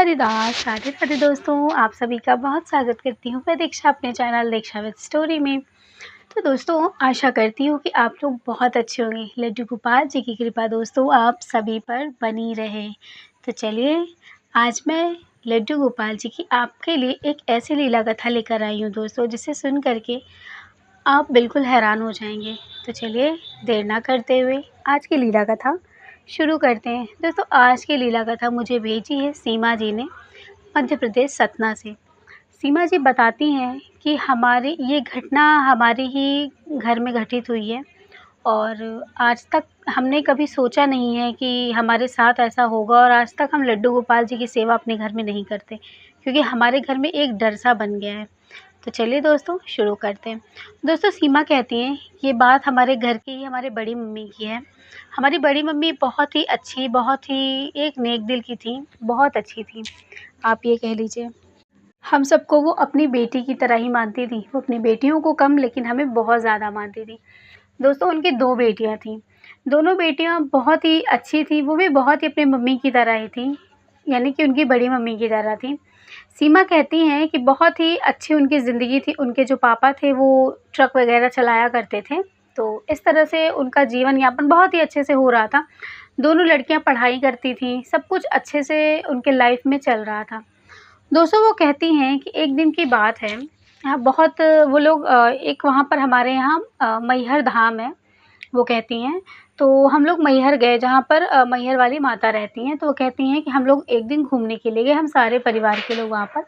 हरिदास, राधे राधे दोस्तों, आप सभी का बहुत स्वागत करती हूँ मैं दीक्षा अपने चैनल दीक्षा विद स्टोरी में। तो दोस्तों, आशा करती हूँ कि आप लोग बहुत अच्छे होंगे। लड्डू गोपाल जी की कृपा दोस्तों आप सभी पर बनी रहे। तो चलिए, आज मैं लड्डू गोपाल जी की आपके लिए एक ऐसी लीला कथा लेकर आई हूँ दोस्तों, जिसे सुन करके आप बिल्कुल हैरान हो जाएंगे। तो चलिए, देर ना करते हुए आज की लीला कथा शुरू करते हैं। दोस्तों, आज की लीला कथा मुझे भेजी है सीमा जी ने, मध्य प्रदेश सतना से। सीमा जी बताती हैं कि हमारी ये घटना हमारे ही घर में घटित हुई है और आज तक हमने कभी सोचा नहीं है कि हमारे साथ ऐसा होगा, और आज तक हम लड्डू गोपाल जी की सेवा अपने घर में नहीं करते, क्योंकि हमारे घर में एक डर सा बन गया है। तो चलिए दोस्तों, शुरू करते हैं। दोस्तों, सीमा कहती हैं ये बात हमारे घर की ही हमारे बड़ी मम्मी की है। हमारी बड़ी मम्मी बहुत ही अच्छी, बहुत ही एक नेक दिल की थी, बहुत अच्छी थी, आप ये कह लीजिए। हम सबको वो अपनी बेटी की तरह ही मानती थी। वो अपनी बेटियों को कम, लेकिन हमें बहुत ज़्यादा मानती थी। दोस्तों, उनकी 2 बेटियाँ थीं। दोनों बेटियाँ बहुत ही अच्छी थीं, वो भी बहुत ही अपनी मम्मी की तरह ही थीं, यानी कि उनकी बड़ी मम्मी की तरह थीं। सीमा कहती हैं कि बहुत ही अच्छी उनकी ज़िंदगी थी। उनके जो पापा थे वो ट्रक वग़ैरह चलाया करते थे, तो इस तरह से उनका जीवन यापन बहुत ही अच्छे से हो रहा था। दोनों लड़कियाँ पढ़ाई करती थीं, सब कुछ अच्छे से उनके लाइफ़ में चल रहा था। दोस्तों, वो कहती हैं कि एक दिन की बात है, बहुत वो लोग एक वहाँ पर हमारे यहाँ मैहर धाम है, वो कहती हैं। तो हम लोग मैहर गए, जहाँ पर मैहर वाली माता रहती हैं। तो वो कहती हैं कि हम लोग एक दिन घूमने के लिए गए, हम सारे परिवार के लोग वहाँ पर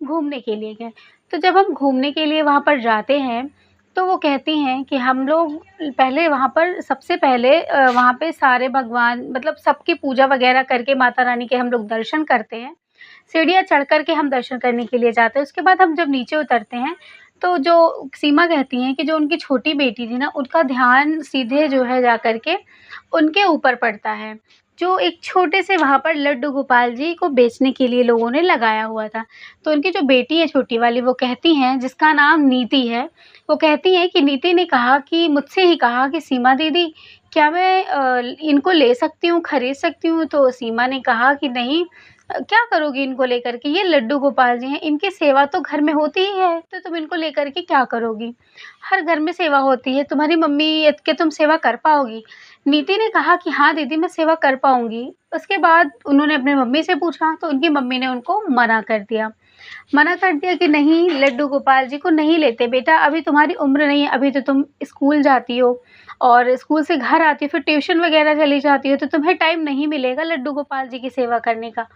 घूमने के लिए गए। तो जब हम घूमने के लिए वहाँ पर जाते हैं, तो वो कहती हैं कि हम लोग पहले वहाँ पर सबसे पहले वहाँ पे सारे भगवान, मतलब सबकी पूजा वग़ैरह करके माता रानी के हम लोग दर्शन करते हैं। सीढ़ियाँ चढ़ कर के हम दर्शन करने के लिए जाते हैं। उसके बाद हम जब नीचे उतरते हैं, तो जो सीमा कहती हैं कि जो उनकी छोटी बेटी थी ना, उनका ध्यान सीधे जो है जा कर के उनके ऊपर पड़ता है, जो एक छोटे से वहाँ पर लड्डू गोपाल जी को बेचने के लिए लोगों ने लगाया हुआ था। तो उनकी जो बेटी है छोटी वाली, वो कहती हैं, जिसका नाम नीति है, वो कहती हैं कि नीति ने कहा कि मुझसे ही कहा कि सीमा दीदी, क्या मैं इनको ले सकती हूँ, खरीद सकती हूँ? तो सीमा ने कहा कि नहीं, क्या करोगी इनको लेकर के? ये लड्डू गोपाल जी हैं, इनकी सेवा तो घर में होती ही है, तो तुम इनको लेकर के क्या करोगी? हर घर में सेवा होती है, तुम्हारी मम्मी की तुम सेवा कर पाओगी? नीति ने कहा कि हाँ दीदी, मैं सेवा कर पाऊँगी। उसके बाद उन्होंने अपनी मम्मी से पूछा, तो उनकी मम्मी ने उनको मना कर दिया कि नहीं, लड्डू गोपाल जी को नहीं लेते बेटा, अभी तुम्हारी उम्र नहीं है, अभी तो तुम स्कूल जाती हो और स्कूल से घर आती हो, फिर ट्यूशन वगैरह चली जाती हो, तो तुम्हें टाइम नहीं मिलेगा लड्डू गोपाल जी की सेवा करने का।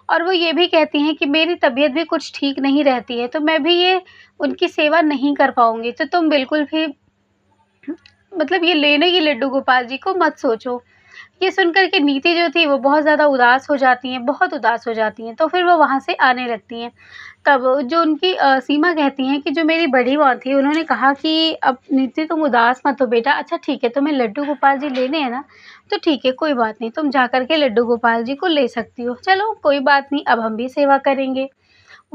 और वो ये भी कहती हैं कि मेरी तबीयत भी कुछ ठीक नहीं रहती है, तो मैं भी ये उनकी सेवा नहीं कर पाऊँगी, तो तुम बिल्कुल भी मतलब ये लेने की लड्डू गोपाल जी को मत सोचो। ये सुनकर के नीति जो थी वो बहुत ज़्यादा उदास हो जाती हैं, बहुत उदास हो जाती हैं, तो फिर वो वहाँ से आने लगती हैं। तब जो उनकी सीमा कहती हैं कि जो मेरी बड़ी माँ थी, उन्होंने कहा कि अब नीति तुम उदास मत हो बेटा, अच्छा ठीक है, तुम्हें लड्डू गोपाल जी लेने हैं ना, तो ठीक है, कोई बात नहीं, तुम जा कर के लड्डू गोपाल जी को ले सकती हो। चलो कोई बात नहीं, अब हम भी सेवा करेंगे।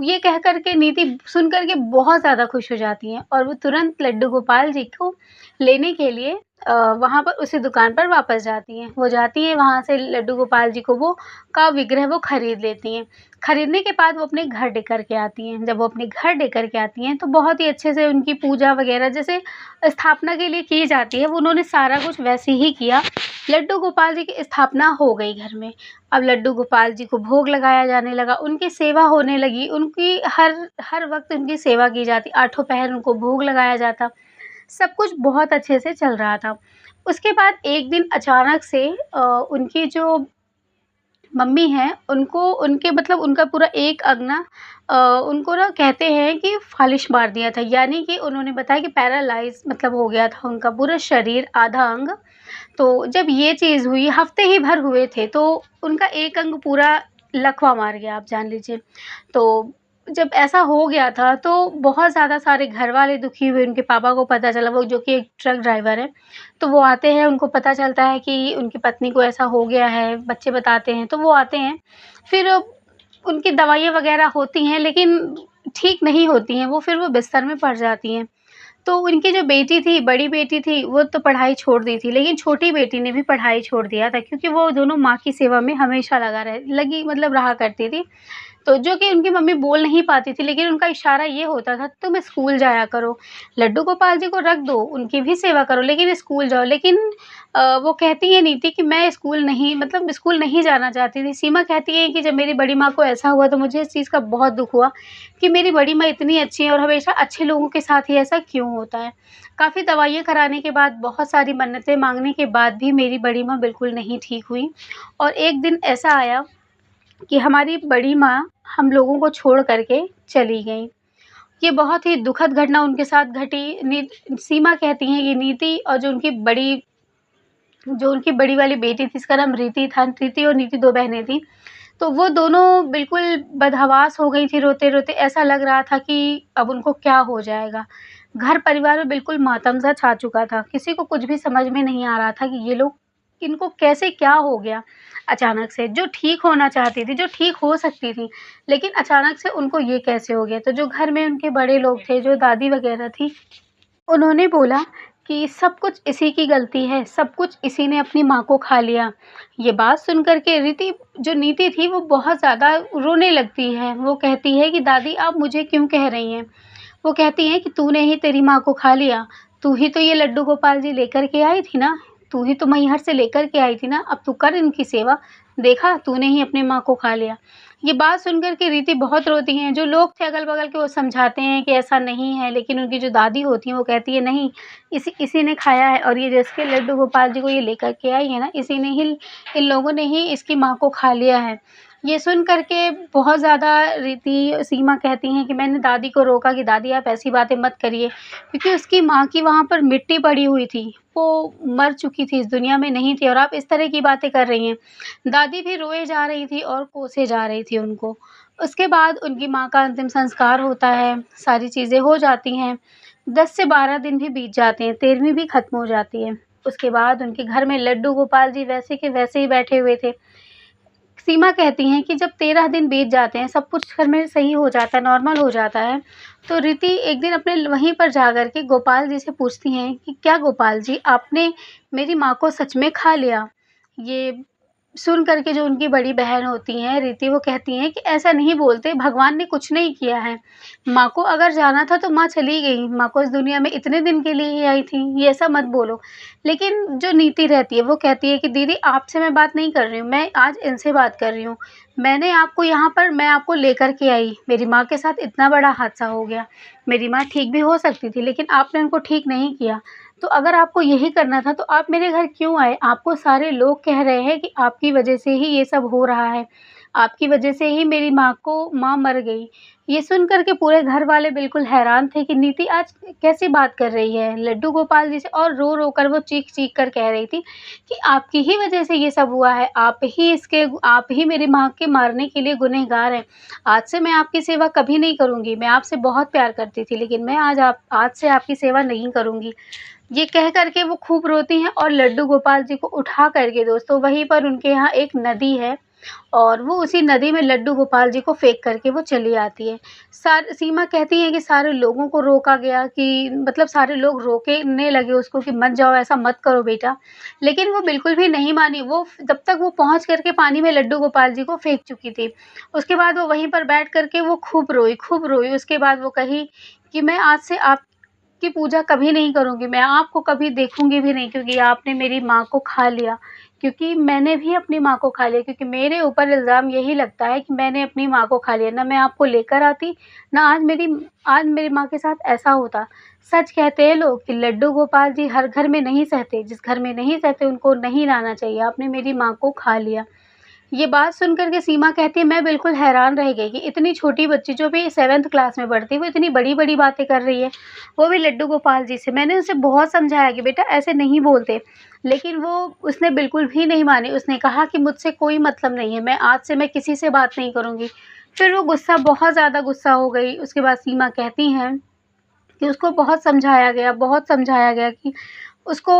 ये कह कर के नीति सुन कर के बहुत ज़्यादा खुश हो जाती हैं, और वो तुरंत लड्डू गोपाल जी को लेने के लिए वहाँ पर उसी दुकान पर वापस जाती हैं। वो जाती हैं वहाँ से लड्डू गोपाल जी को वो का विग्रह वो खरीद लेती हैं। खरीदने के बाद वो अपने घर लेकर के आती हैं। जब वो अपने घर लेकर के आती हैं, तो बहुत ही अच्छे से उनकी पूजा वगैरह जैसे स्थापना के लिए की जाती है, वो उन्होंने सारा कुछ वैसे ही किया। लड्डू गोपाल जी की स्थापना हो गई घर में। अब लड्डू गोपाल जी को भोग लगाया जाने लगा, उनकी सेवा होने लगी, उनकी हर हर वक़्त उनकी सेवा की जाती, आठों पहर उनको भोग लगाया जाता। सब कुछ बहुत अच्छे से चल रहा था। उसके बाद एक दिन अचानक से उनकी जो मम्मी हैं, उनको उनके मतलब उनका पूरा एक अंग ना उनको ना कहते हैं कि फ़ालिश मार दिया था। यानी कि उन्होंने बताया कि पैरालाइज़ मतलब हो गया था उनका पूरा शरीर, आधा अंग। तो जब ये चीज़ हुई, हफ़्ते ही भर हुए थे, तो उनका एक अंग पूरा लकवा मार गया, आप जान लीजिए। तो जब ऐसा हो गया था, तो बहुत ज़्यादा सारे घरवाले दुखी हुए। उनके पापा को पता चला, वो जो कि एक ट्रक ड्राइवर है, तो वो आते हैं, उनको पता चलता है कि उनकी पत्नी को ऐसा हो गया है, बच्चे बताते हैं, तो वो आते हैं। फिर उनकी दवाइयाँ वग़ैरह होती हैं, लेकिन ठीक नहीं होती हैं, वो फिर वो बिस्तर में पड़ जाती हैं। तो उनकी जो बेटी थी, बड़ी बेटी थी, वो तो पढ़ाई छोड़ दी थी, लेकिन छोटी बेटी ने भी पढ़ाई छोड़ दिया था, क्योंकि वो दोनों माँ की सेवा में हमेशा लगा रह लगी मतलब रहा करती थी। तो जो कि उनकी मम्मी बोल नहीं पाती थी, लेकिन उनका इशारा ये होता था, तुम स्कूल जाया करो, लड्डू गोपाल जी को रख दो, उनकी भी सेवा करो, लेकिन स्कूल जाओ। लेकिन वो कहती है नीति कि मैं स्कूल नहीं, मतलब स्कूल नहीं जाना चाहती थी। सीमा कहती है कि जब मेरी बड़ी माँ को ऐसा हुआ तो मुझे इस चीज़ का बहुत दुःख हुआ कि मेरी बड़ी माँ इतनी अच्छी है और हमेशा अच्छे लोगों के साथ ही ऐसा क्यों होता है। काफ़ी दवाइयाँ कराने के बाद, बहुत सारी मन्नतें माँगने के बाद भी मेरी बड़ी माँ बिल्कुल नहीं ठीक हुई, और एक दिन ऐसा आया कि हमारी बड़ी माँ हम लोगों को छोड़ कर के चली गईं। ये बहुत ही दुखद घटना उनके साथ घटी। सीमा कहती हैं कि नीति और जो उनकी बड़ी वाली बेटी थी, जिसका नाम रीति था, रीति और नीति 2 बहनें थीं, तो वो दोनों बिल्कुल बदहवास हो गई थी रोते-रोते। ऐसा लग रहा था कि अब उनको क्या हो जाएगा। घर परिवार में बिल्कुल मातम सा छा चुका था। किसी को कुछ भी समझ में नहीं आ रहा था कि ये लोग, इनको कैसे क्या हो गया अचानक से। जो ठीक होना चाहती थी, जो ठीक हो सकती थी, लेकिन अचानक से उनको ये कैसे हो गया। तो जो घर में उनके बड़े लोग थे, जो दादी वग़ैरह थी, उन्होंने बोला कि सब कुछ इसी की गलती है, सब कुछ इसी ने अपनी माँ को खा लिया। ये बात सुन कर के जो नीति थी, वो बहुत ज़्यादा रोने लगती है। वो कहती है कि दादी, आप मुझे क्यों कह रही हैं? वो कहती हैं कि तूने ही तेरी माँ को खा लिया, तू ही तो ये लड्डू गोपाल जी लेकर के आई थी ना, तू ही तो मैहर से लेकर के आई थी ना, अब तू कर इनकी सेवा, देखा तूने ही अपनी माँ को खा लिया। ये बात सुनकर के रीति बहुत रोती हैं। जो लोग थे अगल-बगल के, वो समझाते हैं कि ऐसा नहीं है, लेकिन उनकी जो दादी होती हैं वो कहती है नहीं, इसी ने खाया है, और ये जिसके लड्डू गोपाल जी को ये लेकर के आई है ना, इसी ने ही, इन लोगों ने ही इसकी माँ को खा लिया है। ये सुन कर के बहुत ज़्यादा सीमा कहती हैं कि मैंने दादी को रोका कि दादी आप ऐसी बातें मत करिए, क्योंकि उसकी माँ की वहाँ पर मिट्टी पड़ी हुई थी, वो मर चुकी थी, इस दुनिया में नहीं थी, और आप इस तरह की बातें कर रही हैं। दादी भी रोए जा रही थी और कोसे जा रही थी उनको। उसके बाद उनकी माँ का अंतिम संस्कार होता है, सारी चीज़ें हो जाती हैं। 10 से 12 दिन भी बीत जाते हैं, 13वीं भी खत्म हो जाती है। उसके बाद उनके घर में लड्डू गोपाल जी वैसे के वैसे ही बैठे हुए थे। सीमा कहती हैं कि जब 13 दिन बीत जाते हैं, सब कुछ घर में सही हो जाता है, नॉर्मल हो जाता है, तो रीति एक दिन अपने वहीं पर जाकर के गोपाल जी से पूछती हैं कि क्या गोपाल जी, आपने मेरी माँ को सच में खा लिया? ये सुन कर के जो उनकी बड़ी बहन होती हैं रीति, वो कहती हैं कि ऐसा नहीं बोलते, भगवान ने कुछ नहीं किया है। माँ को अगर जाना था तो माँ चली गई, माँ को इस दुनिया में इतने दिन के लिए ही आई थी, ये ऐसा मत बोलो। लेकिन जो नीति रहती है वो कहती है कि दीदी, आपसे मैं बात नहीं कर रही हूँ, मैं आज इनसे बात कर रही हूँ। मैंने आपको यहाँ पर, मैं आपको लेकर के आई, मेरी माँ के साथ इतना बड़ा हादसा हो गया। मेरी माँ ठीक भी हो सकती थी, लेकिन आपने उनको ठीक नहीं किया। तो अगर आपको यही करना था तो आप मेरे घर क्यों आए? आपको सारे लोग कह रहे हैं कि आपकी वज़ह से ही ये सब हो रहा है, आपकी वज़ह से ही मेरी माँ मर गई। ये सुन कर के पूरे घर वाले बिल्कुल हैरान थे कि नीति आज कैसी बात कर रही है लड्डू गोपाल जी से, और रो-रो कर वो चीख-चीख कर कह रही थी कि आपकी ही वज़ह से ये सब हुआ है, आप ही मेरी माँ के मारने के लिए गुनहगार हैं। आज से मैं आपकी सेवा कभी नहीं करूँगी, मैं आपसे बहुत प्यार करती थी, लेकिन मैं आज से आपकी सेवा नहीं करूँगी। ये कह कर के वो खूब रोती हैं और लड्डू गोपाल जी को उठा कर के, दोस्तों, वहीं पर उनके यहाँ एक नदी है, और वो उसी नदी में लड्डू गोपाल जी को फेंक कर के वो चली आती है। सीमा कहती हैं कि सारे लोगों को रोका गया, कि मतलब सारे लोग रोकने लगे उसको कि मत जाओ, ऐसा मत करो बेटा। लेकिन वो बिल्कुल भी नहीं मानी, वो जब तक वो पहुँच कर के पानी में लड्डू गोपाल जी को फेंक चुकी थी। उसके बाद वो वहीं पर बैठ कर के वो खूब रोई, खूब रोई। उसके बाद वो कही कि मैं आज से आपकी पूजा कभी नहीं करूँगी, मैं आपको कभी देखूँगी भी नहीं, क्योंकि आपने मेरी माँ को खा लिया। क्योंकि मैंने भी अपनी माँ को खा लिया, क्योंकि मेरे ऊपर इल्ज़ाम यही लगता है कि मैंने अपनी माँ को खा लिया। ना मैं आपको लेकर आती, ना आज मेरी माँ के साथ ऐसा होता। सच कहते हैं लोग कि लड्डू गोपाल जी हर घर में नहीं सहते, जिस घर में नहीं सहते उनको नहीं लाना चाहिए। आपने मेरी माँ को खा लिया। ये बात सुन कर के सीमा कहती है, मैं बिल्कुल हैरान रह गई कि इतनी छोटी बच्ची जो भी 7th क्लास में पढ़ती है, वो इतनी बड़ी-बड़ी बातें कर रही है, वो भी लड्डू गोपाल जी से। मैंने उसे बहुत समझाया कि बेटा ऐसे नहीं बोलते, लेकिन उसने बिल्कुल भी नहीं मानी। उसने कहा कि मुझसे कोई मतलब नहीं है, आज से मैं किसी से बात नहीं करूँगी। फिर वो बहुत ज़्यादा गुस्सा हो गई। उसके बाद सीमा कहती हैं कि उसको बहुत समझाया गया कि उसको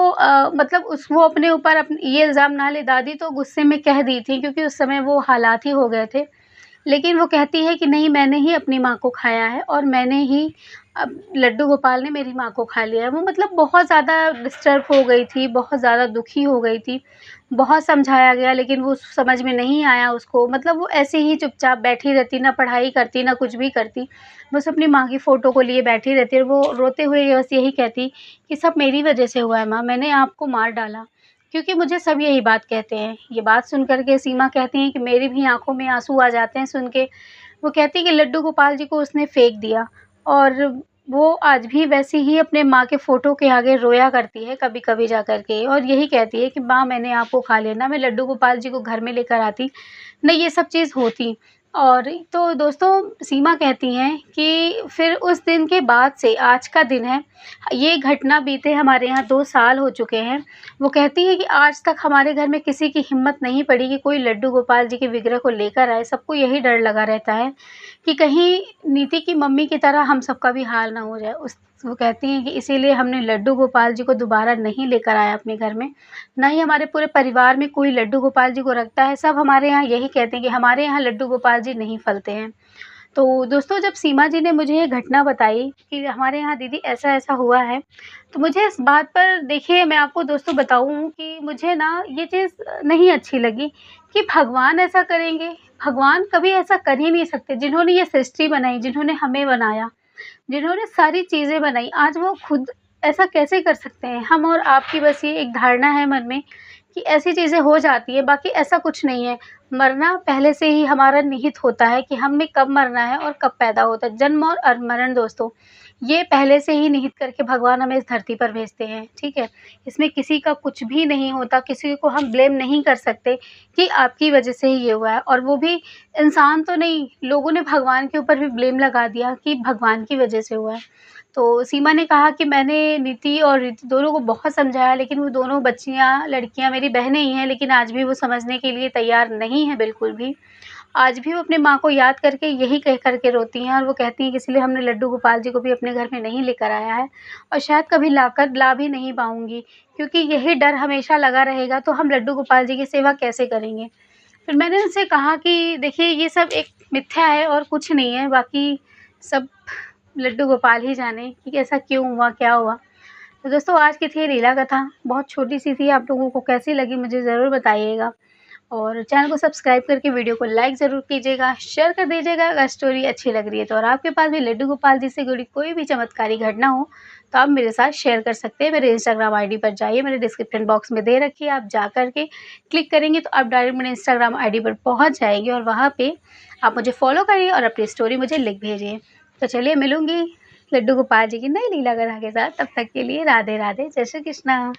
मतलब वो अपने ऊपर ये इल्ज़ाम ना ले। दादी तो गुस्से में कह दी थी, क्योंकि उस समय वो हालात ही हो गए थे। लेकिन वो कहती है कि नहीं, मैंने ही अपनी माँ को खाया है, और मैंने ही अब लड्डू गोपाल ने मेरी माँ को खा लिया है। वो मतलब बहुत ज़्यादा डिस्टर्ब हो गई थी, बहुत ज़्यादा दुखी हो गई थी। बहुत समझाया गया लेकिन वो समझ में नहीं आया उसको। मतलब वो ऐसे ही चुपचाप बैठी रहती, ना पढ़ाई करती, ना कुछ भी करती। बस अपनी माँ की फ़ोटो को लिए बैठी रहती और वो रोते हुए बस यही कहती कि सब मेरी वज़ह से हुआ है माँ, मैंने आपको मार डाला। क्योंकि मुझे सब यही बात कहते हैं। ये बात सुन कर के सीमा कहती हैं कि मेरी भी आँखों में आँसू आ जाते हैं सुन के। वो कहती है कि लड्डू गोपाल जी को उसने फेंक दिया और वो आज भी वैसे ही अपने माँ के फ़ोटो के आगे रोया करती है कभी-कभी जा कर के और यही कहती है कि माँ मैंने आपको खा लिया, ना मैं लड्डू गोपाल जी को घर में लेकर आती, ना ये सब चीज़ होती। और तो दोस्तों सीमा कहती हैं कि फिर उस दिन के बाद से आज का दिन है, ये घटना बीते हमारे यहाँ 2 साल हो चुके हैं। वो कहती हैं कि आज तक हमारे घर में किसी की हिम्मत नहीं पड़ी कि कोई लड्डू गोपाल जी के विग्रह को लेकर आए, सबको यही डर लगा रहता है कि कहीं नीति की मम्मी की तरह हम सबका भी हाल ना हो जाए। उस वो कहती हैं कि इसीलिए हमने लड्डू गोपाल जी को दोबारा नहीं लेकर आया अपने घर में, ना ही हमारे पूरे परिवार में कोई लड्डू गोपाल जी को रखता है। सब हमारे यहाँ यही कहते हैं कि हमारे यहाँ लड्डू गोपाल जी नहीं फलते हैं। तो दोस्तों जब सीमा जी ने मुझे ये घटना बताई कि हमारे यहाँ दीदी ऐसा-ऐसा हुआ है, तो मुझे इस बात पर देखिए मैं आपको दोस्तों बताऊँ कि मुझे ना ये चीज़ नहीं अच्छी लगी कि भगवान ऐसा करेंगे, भगवान कभी ऐसा कर ही नहीं सकते। जिन्होंने ये सृष्टि बनाई, जिन्होंने हमें बनाया, जिन्होंने सारी चीज़ें बनाई, आज वो खुद ऐसा कैसे कर सकते हैं? हम और आपकी बस ये एक धारणा है मन में कि ऐसी चीज़ें हो जाती हैं, बाकी ऐसा कुछ नहीं है। मरना पहले से ही हमारा निहित होता है कि हमें कब मरना है और कब पैदा होता है। जन्म और मरण दोस्तों, ये पहले से ही निहित करके भगवान हमें इस धरती पर भेजते हैं, ठीक है? इसमें किसी का कुछ भी नहीं होता, किसी को हम ब्लेम नहीं कर सकते कि आपकी वजह से ही ये हुआ है और वो भी इंसान तो नहीं, लोगों ने भगवान के ऊपर भी ब्लेम लगा दिया कि भगवान की वजह से हुआ है। तो सीमा ने कहा कि मैंने नीति और रीति दोनों को बहुत समझाया लेकिन वो दोनों बच्चियाँ, लड़कियाँ मेरी बहनें ही हैं लेकिन आज भी वो समझने के लिए तैयार नहीं हैं बिल्कुल भी। आज भी वो अपनी माँ को याद करके यही कह कर के रोती हैं और वो कहती हैं कि इसलिए हमने लड्डू गोपाल जी को भी अपने घर में नहीं लेकर आया है और शायद कभी ला भी नहीं पाऊँगी क्योंकि यही डर हमेशा लगा रहेगा तो हम लड्डू गोपाल जी की सेवा कैसे करेंगे? फिर मैंने उनसे कहा कि देखिए ये सब एक मिथ्या है और कुछ नहीं है, बाकी सब लड्डू गोपाल ही जाने कि ऐसा क्यों हुआ, क्या हुआ। तो दोस्तों आज की थी ये लीला कथा, बहुत छोटी-सी थी, आप लोगों को कैसी लगी मुझे ज़रूर बताइएगा और चैनल को सब्सक्राइब करके वीडियो को लाइक ज़रूर कीजिएगा, शेयर कर दीजिएगा अगर स्टोरी अच्छी लग रही है तो और आपके पास भी लड्डू गोपाल जी से जुड़ी कोई भी चमत्कारी घटना हो, तो आप मेरे साथ शेयर कर सकते हैं। मेरे इंस्टाग्राम आईडी पर जाइए, मैंने डिस्क्रिप्शन बॉक्स में दे रखी है, आप जा कर के क्लिक करेंगे तो आप डायरेक्ट मेरे इंस्टाग्राम आईडी पर पहुँच जाएँगे और वहाँ पे आप मुझे फ़ॉलो करिए और अपनी स्टोरी मुझे लिख भेजिए। तो चलिए मिलूँगी लड्डू गोपाल जी की नई लीला कथा के साथ, तब तक के लिए राधे राधे, जय श्री कृष्णा।